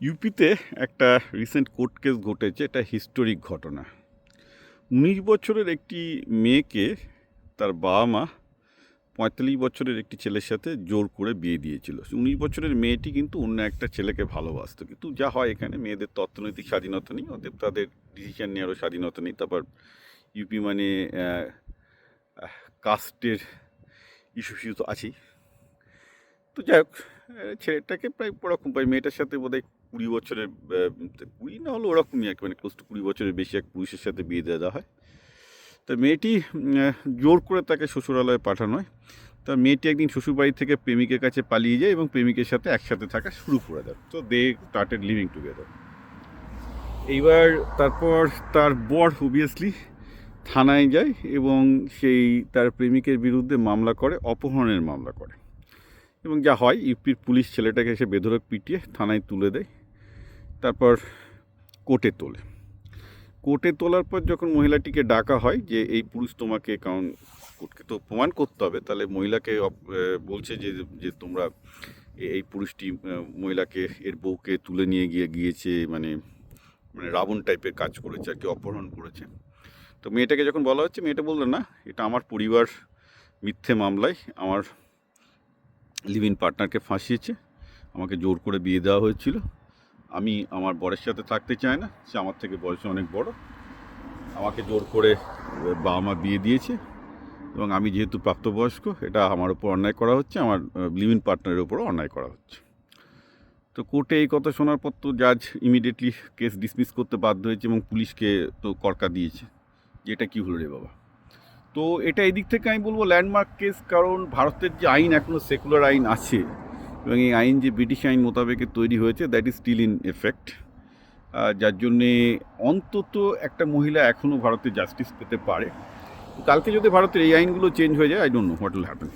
ইউপিতে একটা recent court case ঘটেছে। এটা হিস্টোরিক ঘটনা। ১৯ বছরের একটি মেয়েকে তার বাবা মা ৪৫ বছরের একটি ছেলের সাথে জোর করে বিয়ে দিয়েছিল। ১৯ বছরের মেয়েটি কিন্তু অন্য একটা ছেলেকে ভালোবাসত, কিন্তু যা হয় এখানে মেয়েদের তো অর্থনৈতিক স্বাধীনতা নেই, ওদের তাদের ডিসিশন নেওয়ারও স্বাধীনতা নেই। তারপর ইউপি মানে কাস্টের ইস্যু তো আছেই। তো যাই হোক, ছেলেটাকে প্রায় ওরকম প্রায় মেয়েটার সাথে বোধহয় ২০ বছরের ২০ না হলে ওরকমই আর কি, মানে ক্লোজ টু ২০ বছরের বেশি এক পুরুষের সাথে বিয়ে দেওয়া হয়। তা মেয়েটি জোর করে তাকে শ্বশুরালয়ে পাঠানো হয়। তা মেয়েটি একদিন শ্বশুরবাড়ি থেকে প্রেমিকের কাছে পালিয়ে যায় এবং প্রেমিকের সাথে একসাথে থাকা শুরু করে দেয়। তো দে স্টার্টেড লিভিং টুগেদার। এইবার তারপর তার বর অবভিয়াসলি থানায় যায় এবং সেই তার প্রেমিকের বিরুদ্ধে মামলা করে, অপহরণের মামলা করে। এবং যা হয়, ইউপির পুলিশ ছেলেটাকে এসে বেধড়ক পিটিয়ে থানায় তুলে দেয়। তারপর কোর্টে তোলে। কোর্টে তোলার পর যখন মহিলাটিকে ডাকা হয় যে এই পুরুষ তোমাকে, কারণ কোর্টকে তো প্রমাণ করতে হবে, তাহলে মহিলাকে বলছে যে যে তোমরা এই পুরুষটি মহিলাকে, এর বউকে তুলে নিয়ে গিয়েছে, মানে মানে রাবণ টাইপের কাজ করেছে আর কি, অপহরণ করেছে। তো মেয়েটাকে যখন বলা হচ্ছে, মেয়েটা বললো না, এটা আমার পরিবার মিথ্যে মামলায় আমার লিভ ইন পার্টনারকে ফাঁসিয়েছে, আমাকে জোর করে বিয়ে দেওয়া হয়েছিল, আমি আমার বরের সাথে থাকতে চাই না, সে আমার থেকে বয়সে অনেক বড়, আমাকে জোর করে বাবা মা বিয়ে দিয়েছে এবং আমি যেহেতু প্রাপ্তবয়স্ক, এটা আমার উপর অন্যায় করা হচ্ছে, আমার লিভ ইন পার্টনারের উপরও অন্যায় করা হচ্ছে। তো কোর্টে এই কথা শোনার পর তো জাজ ইমিডিয়েটলি কেস ডিসমিস করতে বাধ্য হয়েছে এবং পুলিশকে তো কড়কা দিয়েছে যে এটা কী হলো রে বাবা। তো এটা এদিক থেকে আমি বলবো ল্যান্ডমার্ক কেস, কারণ ভারতের যে আইন এখনও সেকুলার আইন আছে এবং এই আইন যে ব্রিটিশ আইন মোতাবেকে তৈরি হয়েছে, that is still in effect, যার জন্যে অন্তত একটা মহিলা এখনও ভারতে জাস্টিস পেতে পারে। কালকে যদি ভারতের এই আইনগুলো চেঞ্জ হয়ে যায়, I don't know what will happen.